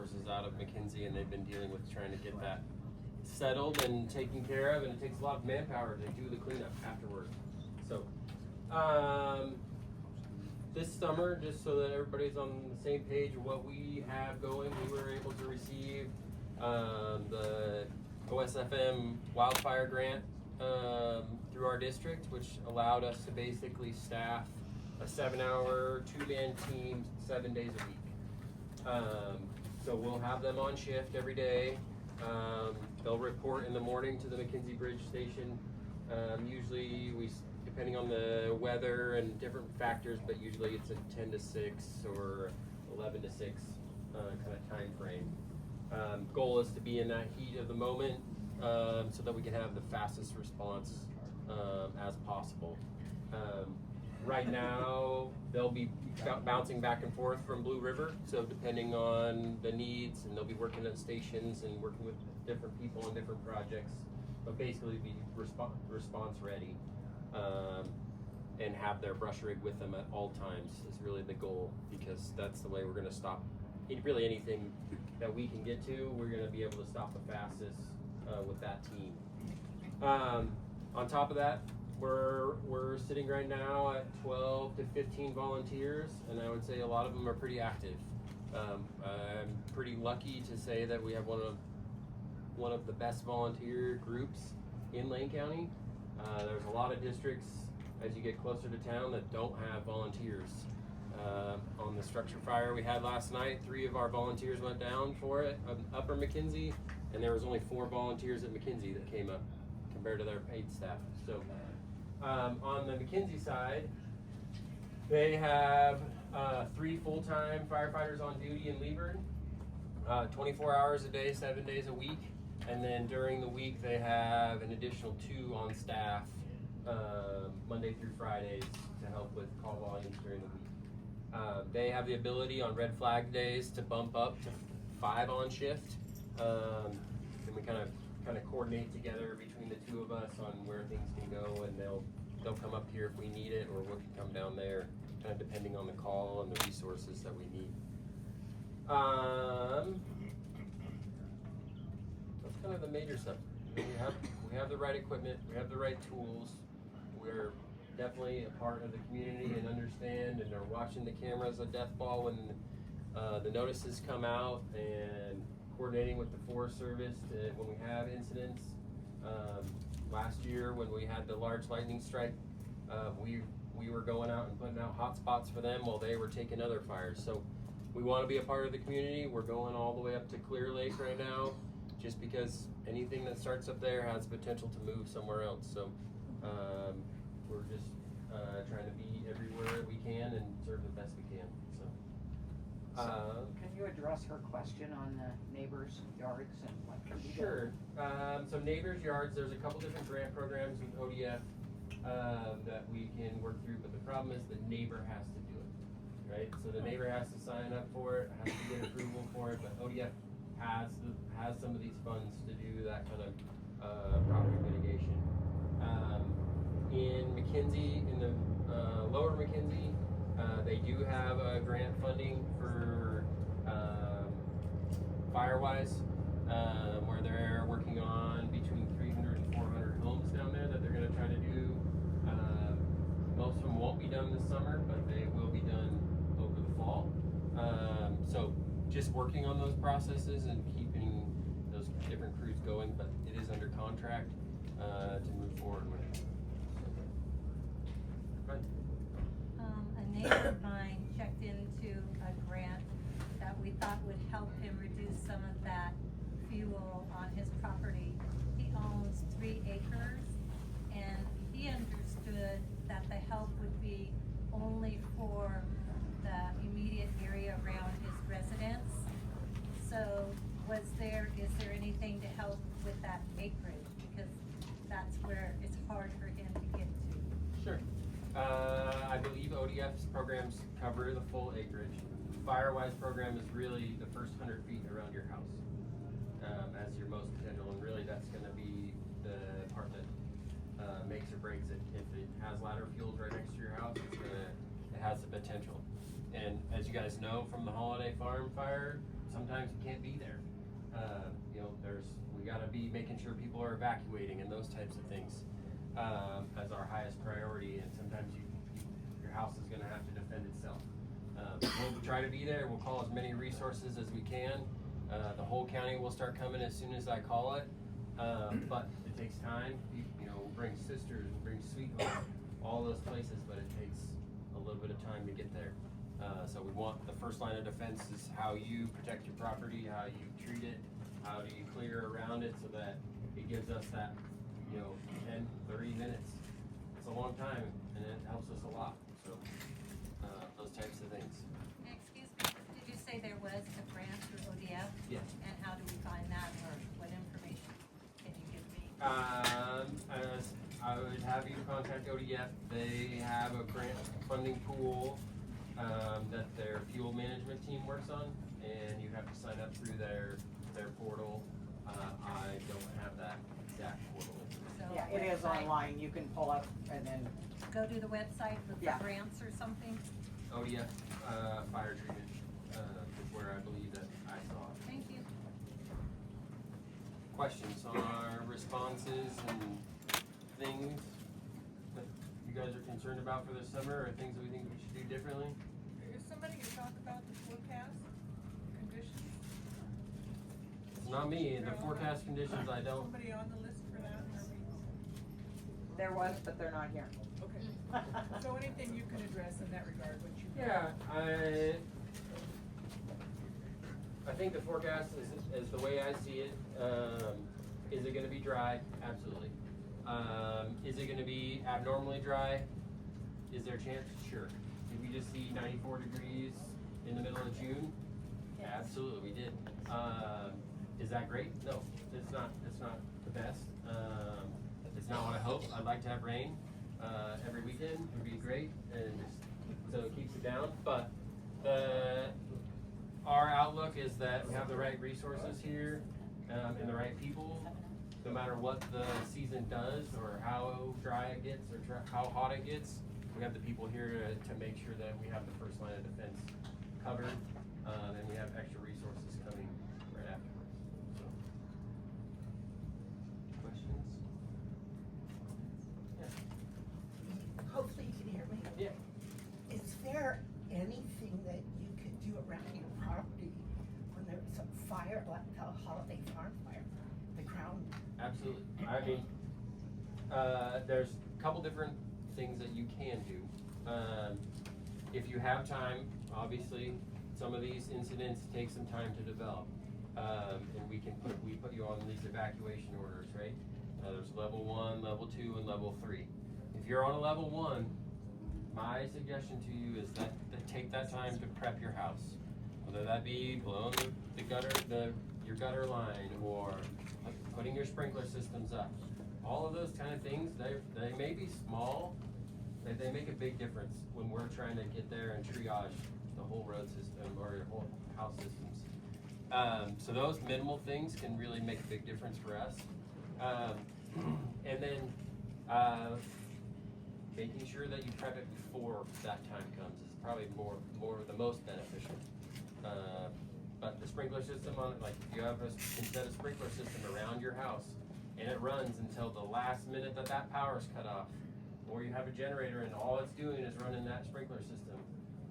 resources out of McKinsey, and they've been dealing with trying to get that settled and taken care of, and it takes a lot of manpower to do the cleanup afterwards. So this summer, just so that everybody's on the same page of what we have going, we were able to receive the OSFM wildfire grant through our district, which allowed us to basically staff a 7-hour, 2-man team 7 days a week. So we'll have them on shift every day. They'll report in the morning to the McKinsey Bridge Station. Usually, depending on the weather and different factors, but usually it's a 10 to 6 or 11 to 6 kind of time frame. Goal is to be in that heat of the moment so that we can have the fastest response as possible. Right now, they'll be bouncing back and forth from Blue River, so depending on the needs, and they'll be working at stations and working with different people on different projects, but basically be response ready and have their brush rig with them at all times is really the goal, because that's the way we're going to stop really anything that we can get to. We're going to be able to stop the fastest with that team. On top of that, we're sitting right now at 12 to 15 volunteers, and I would say a lot of them are pretty active. I'm pretty lucky to say that we have one of the best volunteer groups in Lane County. There's a lot of districts as you get closer to town that don't have volunteers. On the structure fire we had last night, 3 of our volunteers went down for it, Upper McKinsey, and there was only 4 volunteers at McKinsey that came up compared to their paid staff. So on the McKinsey side, they have 3 full-time firefighters on duty in Levern, 24 hours a day, 7 days a week. And then during the week, they have an additional 2 on staff Monday through Fridays to help with call volumes during the week. They have the ability on red flag days to bump up to 5 on shift. And we kind of coordinate together between the 2 of us on where things can go, and they'll come up here if we need it, or we can come down there, kind of depending on the call and the resources that we need. That's kind of the major stuff. We have the right equipment, we have the right tools. We're definitely a part of the community and understand and are watching the cameras at Death Ball when the notices come out, and coordinating with the Forest Service when we have incidents. Last year when we had the large lightning strike, we were going out and putting out hot spots for them while they were taking other fires. So we want to be a part of the community. We're going all the way up to Clear Lake right now, just because anything that starts up there has potential to move somewhere else. So we're just trying to be everywhere we can and serve the best we can. So, can you address her question on the neighbors' yards and what can be done? Sure. So neighbors' yards, there's a couple different grant programs with ODF that we can work through, but the problem is the neighbor has to do it, right? So the neighbor has to sign up for it, has to get approval for it, but ODF has some of these funds to do that kind of property mitigation. In McKinsey, in the lower McKinsey, they do have grant funding for Firewise, where they're working on between 300 and 400 homes down there that they're going to try to do. Most of them won't be done this summer, but they will be done over the fall. So just working on those processes and keeping those different crews going, but it is under contract to move forward with it. Right. A neighbor of mine checked into a grant that we thought would help him reduce some of that fuel on his property. He owns 3 acres, and he understood that the help would be only for the immediate area around his residence. So is there anything to help with that acreage? Because that's where it's hard for him to get to. Sure. I believe ODF's programs cover the full acreage. Firewise program is really the first 100 feet around your house as your most potential, and really that's going to be the part that makes or breaks it. If it has ladder fuels right next to your house, it has the potential. And as you guys know from the Holiday Farm fire, sometimes we can't be there. You know, we gotta be making sure people are evacuating and those types of things, as our highest priority, and sometimes your house is gonna have to defend itself. We'll try to be there, we'll call as many resources as we can. The whole county will start coming as soon as I call it, but it takes time. You know, we'll bring sisters, we'll bring Sweet Home, all those places, but it takes a little bit of time to get there. So we want the first line of defense is how you protect your property, how you treat it, how do you clear around it so that it gives us that, 10, 30 minutes. It's a long time and it helps us a lot. So those types of things. Excuse me, did you say there was a grant through ODF? Yes. And how do we find that, or what information can you give me? I would have you contact ODF. They have a grant funding pool that their fuel management team works on, and you have to sign up through their portal. I don't have that exact portal. So Yeah, it is website- online, you can pull up and then, Go to the website with the Yeah. grants or something? ODF fire treatment is where I believe that I saw it. Thank you. Questions on our responses and things that you guys are concerned about for this summer, or things that we think we should do differently? Is somebody gonna talk about the forecast conditions? It's not me. The forecast conditions, I don't. Somebody on the list for that, or there was, but they're not here. okay. So anything you can address in that regard, what you. Yeah, I think the forecast is the way I see it. Is it gonna be dry? Absolutely. Is it gonna be abnormally dry? Is there a chance? Sure. Did we just see 94 degrees in the middle of June? Absolutely, we did. Is that great? No, it's not the best. It's not what I hope. I'd like to have rain every weekend. It would be great, and so it keeps it down. But our outlook is that we have the right resources here and the right people. No matter what the season does, or how dry it gets, or how hot it gets, we have the people here to make sure that we have the first line of defense covered, and we have extra resources coming right afterwards. So. Questions? Yeah. Hopefully you can hear me. Yeah. Is there anything that you could do around your property when there's a fire, like the holiday farm fire, the crown? Absolutely. I mean, there's a couple different things that you can do. If you have time, obviously, some of these incidents take some time to develop. And we put you on these evacuation orders, right? There's level 1, level 2, and level 3. If you're on a level 1, my suggestion to you is that take that time to prep your house. Whether that be blowing your gutter line, or putting your sprinkler systems up. All of those kind of things, they may be small, but they make a big difference when we're trying to get there and triage the whole road system or your whole house systems. So those minimal things can really make a big difference for us. And then making sure that you prep it before that time comes is probably more the most beneficial. But the sprinkler system on it, like if you can set a sprinkler system around your house and it runs until the last minute that power's cut off, or you have a generator and all it's doing is running that sprinkler system,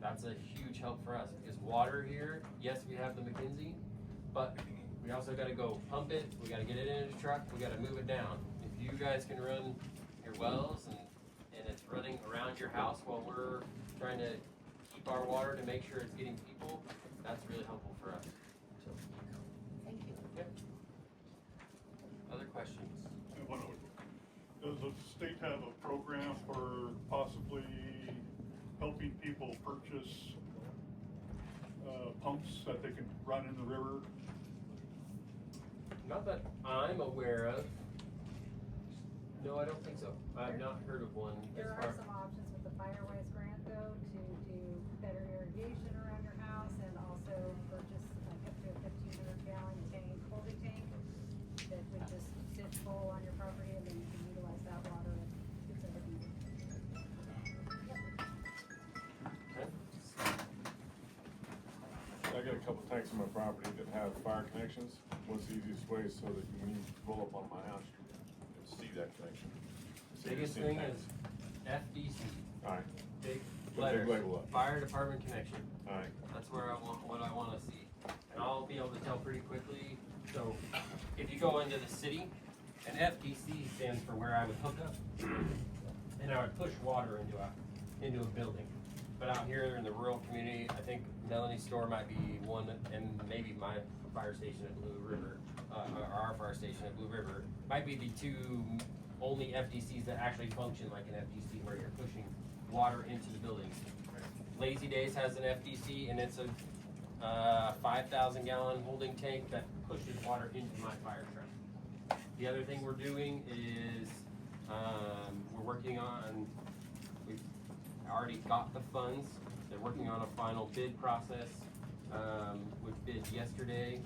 that's a huge help for us. Because water here, yes, we have the McKinsey, but we also gotta go pump it, we gotta get it in a truck, we gotta move it down. If you guys can run your wells and it's running around your house while we're trying to keep our water to make sure it's getting people, that's really helpful for us. So, Thank you. yeah. Other questions? One other. Does the state have a program for possibly helping people purchase pumps that they can run in the river? Not that I'm aware of. No, I don't think so. I've not heard of one. There are some options with the Firewise grant though, to do better irrigation around your house and also purchase like up to a 1,500 gallon tank, holding tank that would just sit full on your property, and then you can utilize that water if it's ever needed. Okay. I got a couple tanks on my property that have fire connections. What's the easiest way so that when you roll up on my house, you can see that connection? See Biggest the thing tanks. is FDC, Alright, big Put a letters, big label up. fire department connection. alright, That's where what I wanna see. And I'll be able to tell pretty quickly, so if you go into the city, and FDC stands for where I would hook up, and I would push water into a building. But out here in the rural community, I think Melanie's store might be one, and maybe my fire station at Blue River, or our fire station at Blue River, might be the two only FDCs that actually function like an FDC, where you're pushing water into the buildings. Lazy Days has an FDC, and it's a 5,000 gallon holding tank that pushes water into my fire truck. The other thing we're doing is, we're working on, we've already got the funds. They're working on a final bid process. We bid yesterday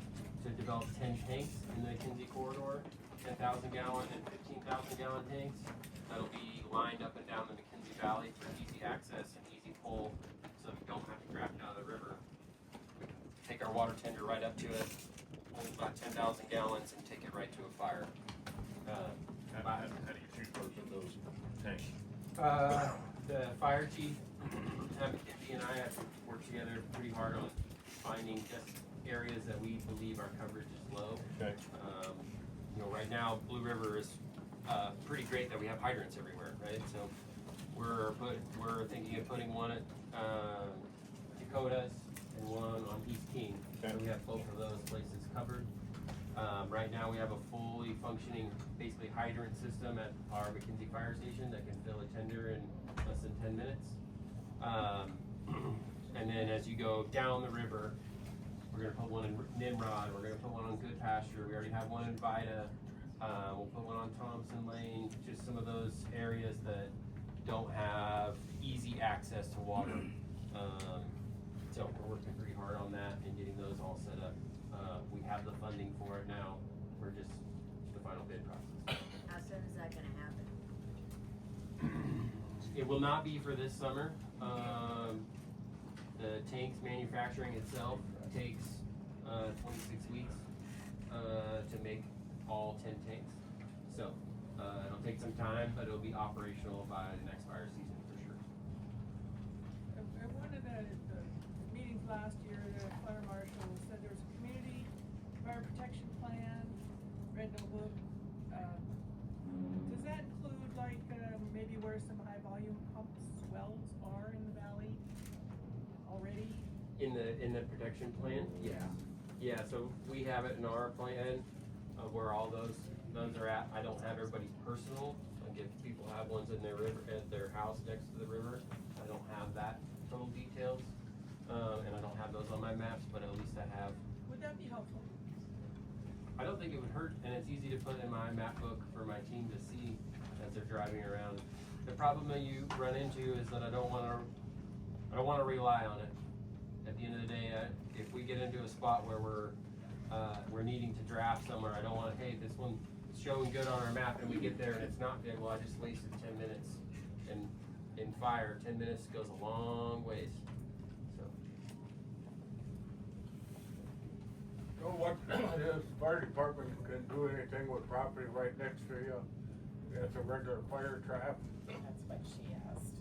to develop 10 tanks in the Kinsey corridor, 10,000 gallon and 15,000 gallon tanks. That'll be lined up and down the McKenzie Valley for easy access and easy pull, so we don't have to grab it out of the river. We can take our water tender right up to it, hold about 10,000 gallons, and take it right to a fire. how do you choose first of those tanks? The fire chief, McKenzie, and I have worked together pretty hard on finding just areas that we believe our coverage is low. Okay, You know, right now, Blue River is pretty great that we have hydrants everywhere, right? So we're thinking of putting one at Dakotas and one on East King. So we have both of those places covered. Right now, we have a fully functioning, basically hydrant system at our McKenzie Fire Station that can fill a tender in less than 10 minutes. And then as you go down the river, we're gonna put one in Nimrod, we're gonna put one on Good Pasture, we already have one in Vida, we'll put one on Thompson Lane, just some of those areas that don't have easy access to water. So we're working pretty hard on that and getting those all set up. We have the funding for it now, we're just the final bid process. How soon is that gonna happen? It will not be for this summer. The tanks manufacturing itself takes 26 weeks to make all 10 tanks. So it'll take some time, but it'll be operational by the next fire season for sure. At one of the meetings last year, the fire marshal said there's a community fire protection plan, red notebook. Does that include like, maybe where some high volume pumps, wells are in the valley already? In the protection plan, yeah. Yeah, so we have it in our plan of where all those are at. I don't have everybody's personal. Like if people have ones in their river, at their house next to the river, I don't have that total details. And I don't have those on my maps, but at least I have. Would that be helpful? I don't think it would hurt, and it's easy to put in my map book for my team to see as they're driving around. The problem that you run into is that I don't wanna rely on it. At the end of the day, if we get into a spot where we're needing to draft somewhere, I don't want, hey, this one's showing good on our map, and we get there and it's not good. Well, I just wasted 10 minutes, and in fire, 10 minutes goes a long ways. So So what is fire department can do anything with property right next to you? It's a regular fire trap. That's what she asked.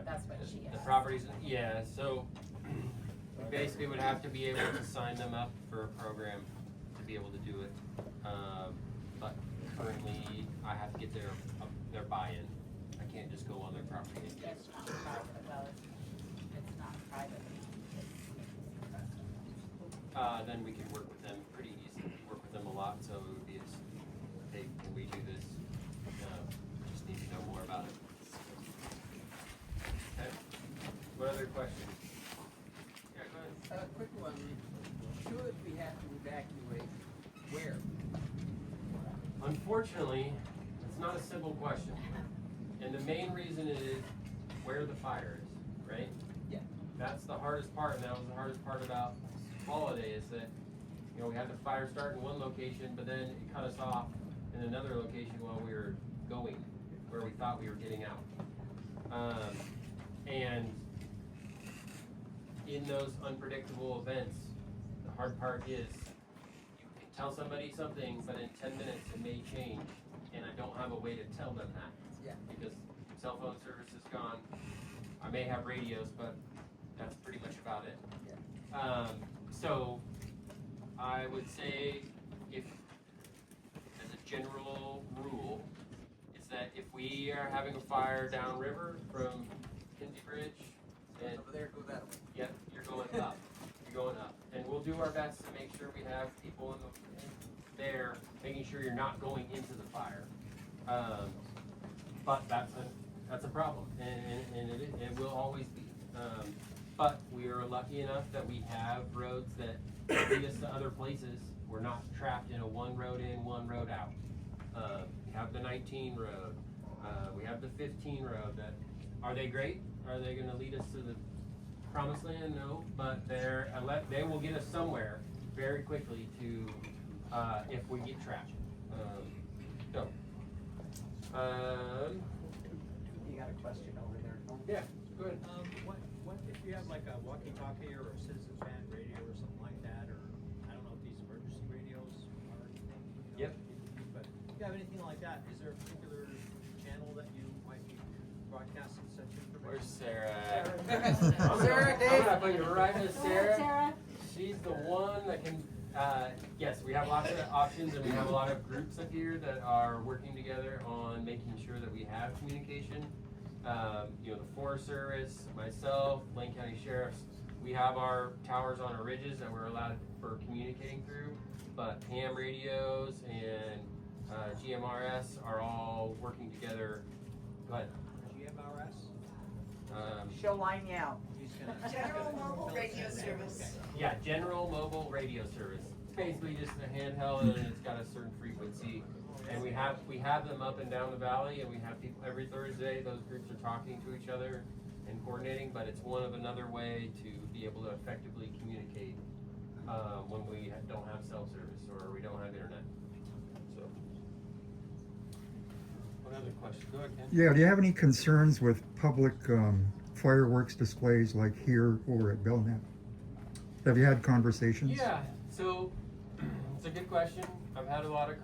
That's what she the asked. properties, yeah. So we basically would have to be able to sign them up for a program to be able to do it. But currently, I have to get their buy-in. I can't just go on their property and get it. It's not private, well, it's not privately. Then we can work with them pretty easily. We work with them a lot, so it would be, hey, can we do this? Just need to know more about it. Okay. What other questions? Yeah, go ahead. Quick one, should we have to evacuate, where? Unfortunately, it's not a simple question. And the main reason is where the fire is, right? Yeah. That's the hardest part, and that was the hardest part about Holiday, is that, you know, we had the fire start in one location, but then it cut us off in another location while we were going, where we thought we were getting out. And in those unpredictable events, the hard part is you can tell somebody something, but in 10 minutes it may change, and I don't have a way to tell them that. Yeah. Because cell phone service is gone. I may have radios, but that's pretty much about it. So I would say, if as a general rule, is that if we are having a fire downriver from Kinsey Bridge, and Over there, go that way. yep, you're going up. You're going up, and we'll do our best to make sure we have people there, making sure you're not going into the fire. But that's a problem, and it will always be. But we are lucky enough that we have roads that lead us to other places. We're not trapped in a one road in, one road out. We have the 19 road. We have the 15 road. Are they great? Are they going to lead us to the promised land? No, but they will get us somewhere very quickly to if we get trapped. So. You got a question over there? Yeah, go ahead. What if you have like a walkie-talkie or a citizens band radio or something like that, or I don't know if these emergency radios are anything, you know, Yep. but if you have anything like that, is there a particular channel that you might be broadcasting such Where's information? Sarah? Sarah, Dave. I'm gonna put you right with Sarah. Sarah? She's the one that can, yes, we have lots of options, and we have a lot of groups up here that are working together on making sure that we have communication. The Forest Service, myself, Lane County Sheriffs, we have our towers on our ridges that we're allowed for communicating through, but ham radios and GMRS are all working together. Go ahead. GMRS? She'll line you out. General Mobile Radio Service. Yeah, General Mobile Radio Service. It's basically just a handheld, and it's got a certain frequency. And we have them up and down the valley, and we have people every Thursday. Those groups are talking to each other and coordinating, but it's one of another way to be able to effectively communicate when we don't have cell service or we don't have internet. So, what other question? Go ahead, Ken. Yeah, do you have any concerns with public fireworks displays like here or at Belknap? Have you had conversations? Yeah, so it's a good question. I've had a lot of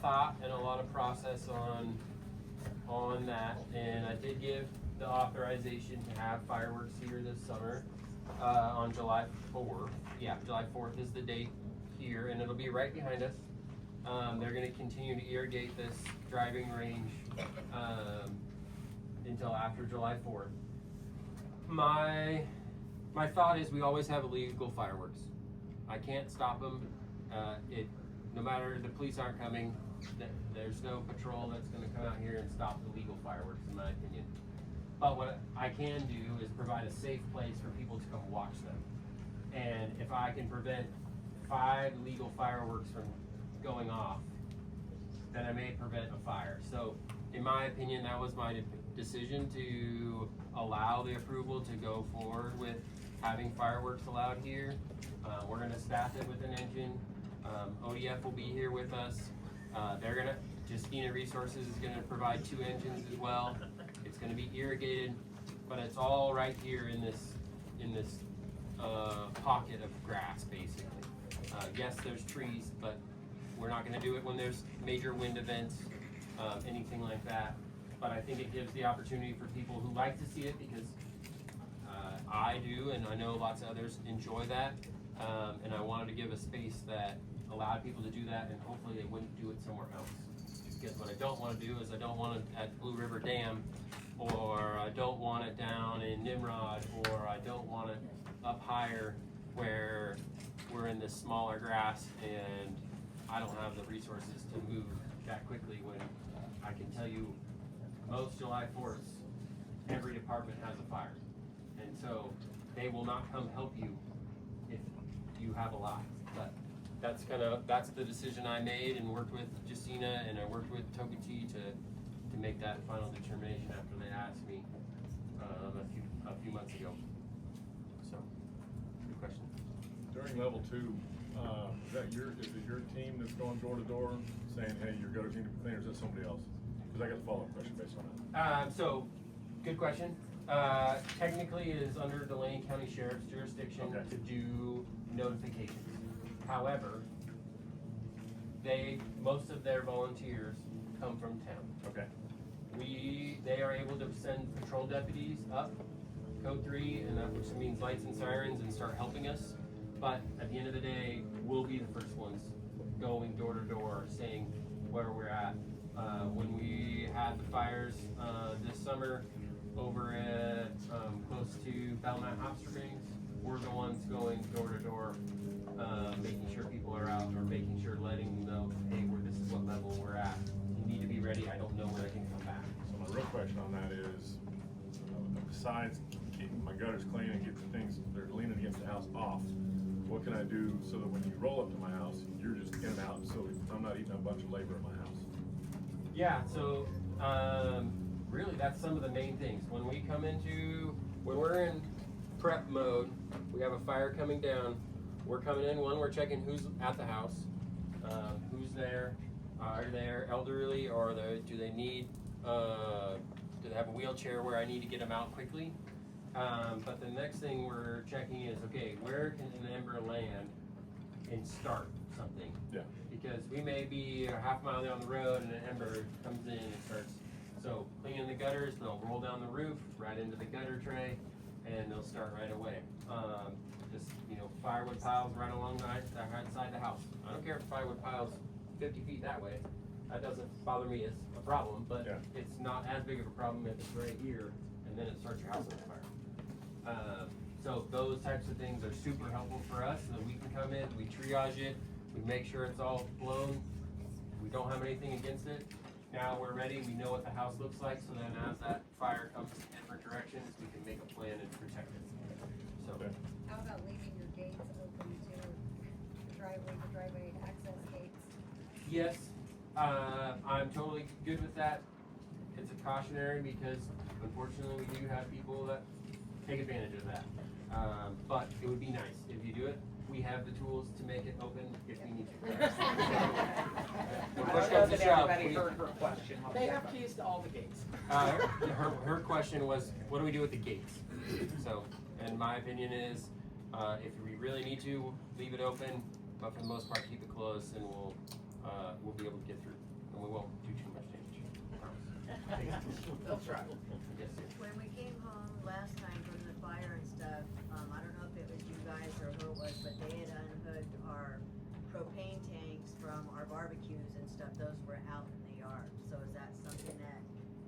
thought and a lot of process on that, and I did give the authorization to have fireworks here this summer on July 4th. Yeah, July 4th is the date here, and it'll be right behind us. They're going to continue to irrigate this driving range until after July 4th. My thought is we always have illegal fireworks. I can't stop them. No matter the police aren't coming, there's no patrol that's going to come out here and stop illegal fireworks, in my opinion. But what I can do is provide a safe place for people to come watch them. And if I can prevent 5 illegal fireworks from going off, then I may prevent a fire. So, in my opinion, that was my decision to allow the approval to go forward with having fireworks allowed here. We're going to staff it with an engine. ODF will be here with us. Justina Resources is going to provide 2 engines as well. It's going to be irrigated, but it's all right here in this pocket of grass, basically. Yes, there's trees, but we're not going to do it when there's major wind events, anything like that. But I think it gives the opportunity for people who like to see it, because I do, and I know lots of others enjoy that. And I wanted to give a space that allowed people to do that, and hopefully they wouldn't do it somewhere else. Because what I don't want to do is I don't want it at Blue River Dam, or I don't want it down in Nimrod, or I don't want it up higher where we're in this smaller grass and I don't have the resources to move that quickly, when I can tell you most July 4ths, every department has a fire. And so they will not come help you if you have a lot. But that's the decision I made, and worked with Justina and I worked with Tokuchi to make that final determination after they asked me a few months ago. So, good question. During level 2, is it your team that's going door to door saying, hey, you're go to team thing, or is that somebody else? Because I got a follow-up question based on that. So, good question. Technically, it is under the Lane County Sheriff's jurisdiction Okay. to do notifications. However, most of their volunteers come from town. Okay. They are able to send patrol deputies up code 3, and that which means lights and sirens, and start helping us. But at the end of the day, we'll be the first ones going door to door, saying where we're at. When we had the fires this summer over at close to Belknap Hot Springs, we're the ones going door to door, making sure people are out, or making sure letting them know, hey, this is what level we're at. You need to be ready. I don't know when I can come back. So my real question on that is, besides keeping my gutters clean and getting the things that are leaning against the house off, what can I do so that when you roll up to my house, you're just in and out, so I'm not eating a bunch of labor in my house? Yeah, so really that's some of the main things. When we're in prep mode, we have a fire coming down, we're coming in, we're checking who's at the house, who's there, are they elderly, or do they have a wheelchair where I need to get them out quickly? But the next thing we're checking is, okay, where can an ember land and start something? Yeah. Because we may be a half mile down the road and an ember comes in and starts, so cleaning the gutters, they'll roll down the roof, right into the gutter tray, and they'll start right away. Just, firewood piles right along the right side of the house. I don't care if firewood piles 50 feet that way. That doesn't bother me as a problem, but Yeah. it's not as big of a problem if it's right here and then it starts your house on fire. So those types of things are super helpful for us, so that we can come in, we triage it, we make sure it's all blown, we don't have anything against it. Now we're ready, we know what the house looks like, so then as that fire comes in different directions, we can make a plan and protect it. So, Okay. How about leaving your gates open to the driveway access gates? yes, I'm totally good with that. It's a cautionary because unfortunately we do have people that take advantage of that. But it would be nice if you do it. We have the tools to make it open if we need to. When I push don't know comes to that shove, everybody we- heard her question. They have keys to all the gates. her question was, what do we do with the gates? So, and my opinion is, if we really need to, leave it open, but for the most part, keep it closed, and we'll be able to get through, and we won't do too much damage. I promise. That's right. Yes, sir. When we came home last time from the fire and stuff, I don't know if it was you guys or who it was, but they had unhooked our propane tanks from our barbecues and stuff. Those were out in the yard. So is that something that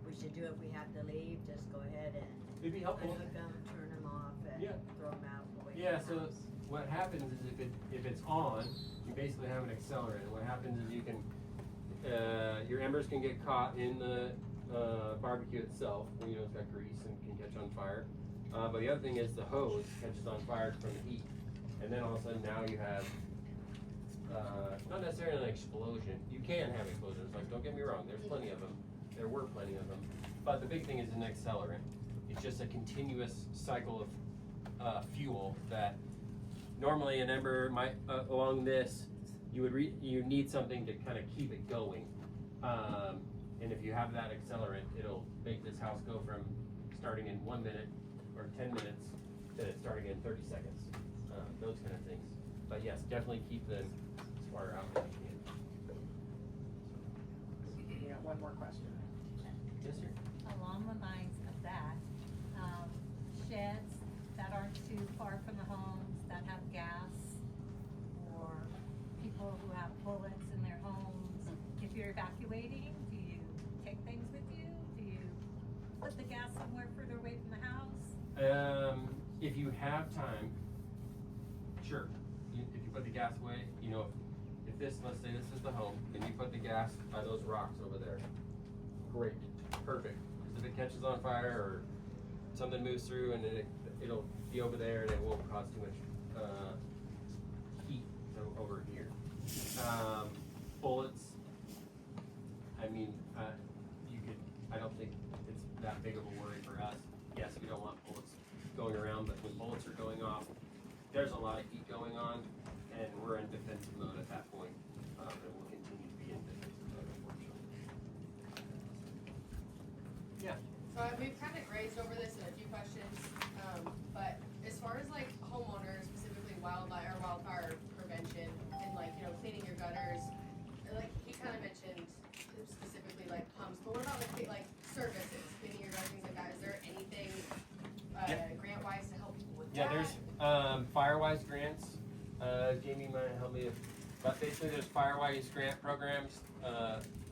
we should do if we have to leave? Just go ahead and It'd be helpful. unhook them, turn them off, and Yeah. throw them out away Yeah, from so the house. what happens is if it's on, you basically have an accelerant. What happens is you can, your embers can get caught in the barbecue itself, it's got grease and can catch on fire. But the other thing is the hose catches on fire from the heat. And then all of a sudden now you have, not necessarily an explosion. You can have explosions, like don't get me wrong, there's plenty of them. There were plenty of them. But the big thing is an accelerant. It's just a continuous cycle of fuel that normally an ember might, along this, you need something to kind of keep it going. And if you have that accelerant, it'll make this house go from starting in 1 minute or 10 minutes to starting in 30 seconds. Those kind of things. But yes, definitely keep the spark out if you can. Yeah, one more question. Yes, sir. Along the lines of that, sheds that aren't too far from the homes, that have gas, or people who have bullets in their homes, if you're evacuating, do you take things with you? Do you put the gas somewhere further away from the house? If you have time, sure. If you put the gas away, if this, let's say this is the home, and you put the gas by those rocks over there, great, perfect. Because if it catches on fire or something moves through and it'll be over there and it won't cause too much heat over here. Bullets, I don't think it's that big of a worry for us. Yes, we don't want bullets going around, but when bullets are going off, there's a lot of heat going on, and we're in defensive mode at that point, and we'll continue to be in defensive mode, unfortunately. Yeah. So we've kind of grazed over this in a few questions, but as far as like homeowners, specifically wildfire prevention, Jamie might help me, but basically there's Firewise grant programs.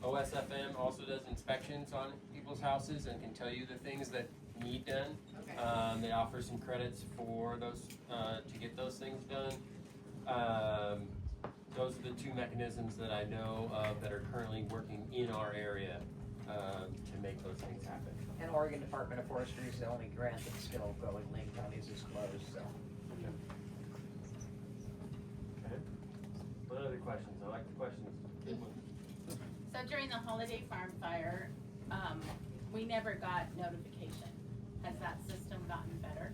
OSFM also does inspections on people's houses and can tell you the things that need done. Okay. They offer some credits for those, to get those things done. Those are the two mechanisms that I know of that are currently working in our area, to make those things happen. And Oregon Department of Forestry is the only grant that's still going, Lake County's is closed, so. Okay. What other questions? I like the questions. Good one. So during the holiday farm fire, we never got notification. Has that system gotten better?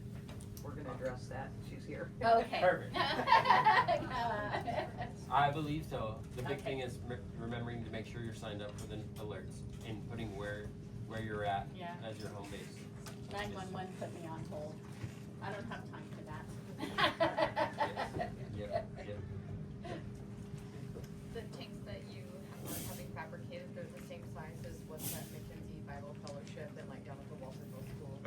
We're gonna address that, she's here. Okay. Perfect. I believe so. The big Okay. thing is remembering to make sure you're signed up for the alerts and putting where you're at Yeah. as your home base. 911 put me on hold. I don't have time for that. Yep. The tanks that you are having fabricated, they're the same size as what's at McKenzie Bible Fellowship and like down at the Waltonville School.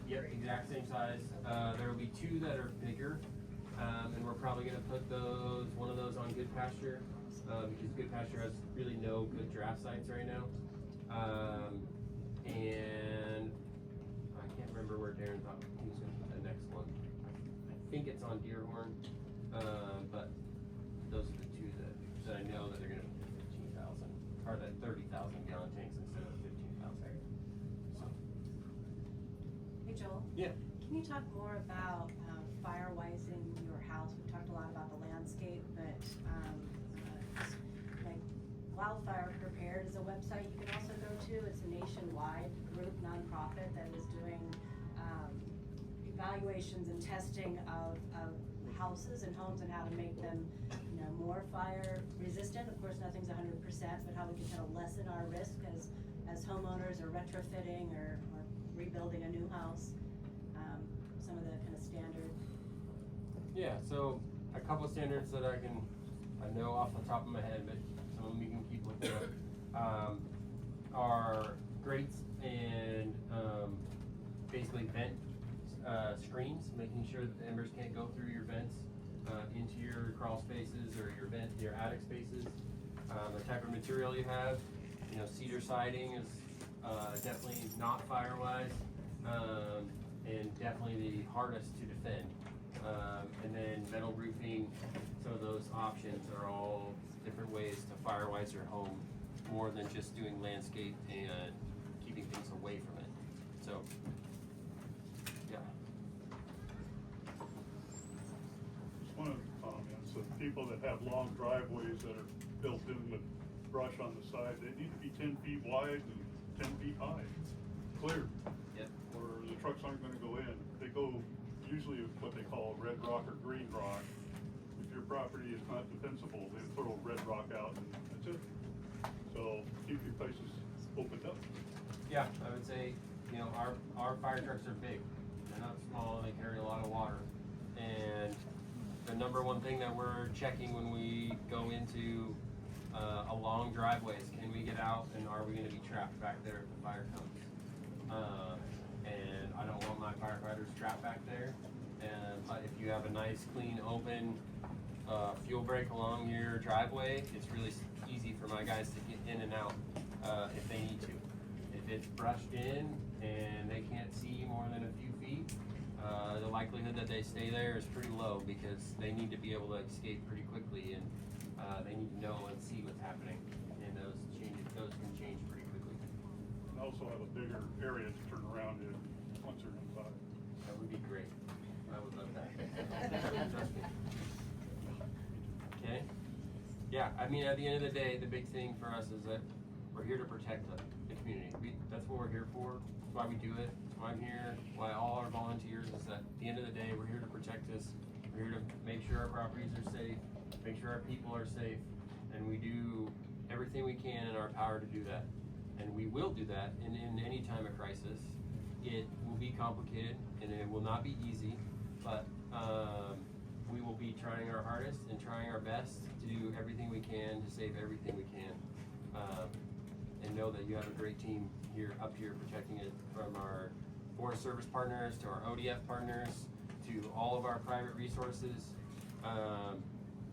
Yep, exact same size. There will be two that are bigger, and we're probably gonna put one of those on Good Pasture, because Good Pasture has really no good draft sites right now. And I can't remember where Darren thought he was gonna put the next one. I think it's on Deerhorn, but those are the two that I know that they're gonna put 15,000, or that 30,000 gallon tanks instead of 15,000. So. Hey Joel. Yeah. Can you talk more about firewise in your house? We've talked a lot about the landscape, but like Wildfire Prepared is a website you can also go to. It's a nationwide group, nonprofit, that is doing evaluations and testing of houses and homes and how to make them, more fire resistant. Of course, nothing's 100%, but how we can kind of lessen our risk as homeowners are retrofitting or rebuilding a new house. Some of the kind of standard. Yeah, so a couple of standards that I know off the top of my head, but some of them you can keep looking up, are grates and basically vent screens, making sure that the embers can't go through your vents into your crawl spaces or your attic spaces. The type of material you have, cedar siding is definitely not firewise. And definitely the hardest to defend. And then metal roofing, some of those options are all different ways to firewise your home, more than just doing landscape and keeping things away from it. So, yeah. Just one of the comments, of people that have long driveways that are built in with brush on the side, they need to be 10 feet wide and 10 feet high, clear. Yep. Or the trucks aren't gonna go in. They go usually with what they call red rock or green rock. If your property is not defensible, they throw red rock out and that's it. So keep your places opened up. Yeah, I would say, our fire trucks are big. They're not small, they carry a lot of water. And the number one thing that we're checking when we go into a long driveway is, can we get out and are we gonna be trapped back there if the fire comes? And I don't want my firefighters trapped back there. But if you have a nice, clean, open fuel break along your driveway, it's really easy for my guys to get in and out if they need to. If it's brushed in and they can't see more than a few feet, the likelihood that they stay there is pretty low, because they need to be able to escape pretty quickly, and they need to know and see what's happening. And those can change pretty quickly. And also have a bigger area to turn around in once they're inside. That would be great. I would love that. Trust me. Okay? Yeah, I mean, at the end of the day, the big thing for us is that we're here to protect the community. That's what we're here for. That's why we do it. That's why I'm here. Why all our volunteers is that at the end of the day, we're here to protect this. We're here to make sure our properties are safe, make sure our people are safe, and we do everything we can in our power to do that. And we will do that in any time of crisis. It will be complicated and it will not be easy, but we will be trying our hardest and trying our best to do everything we can to save everything we can. And know that you have a great team up here protecting it, from our Forest Service partners to our ODF partners to all of our private resources.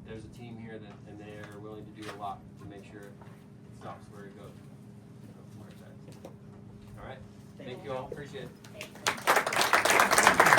there's a team here that, and they're willing to do a lot to make sure it stops where it goes. From our side. All right, thank you all, appreciate it.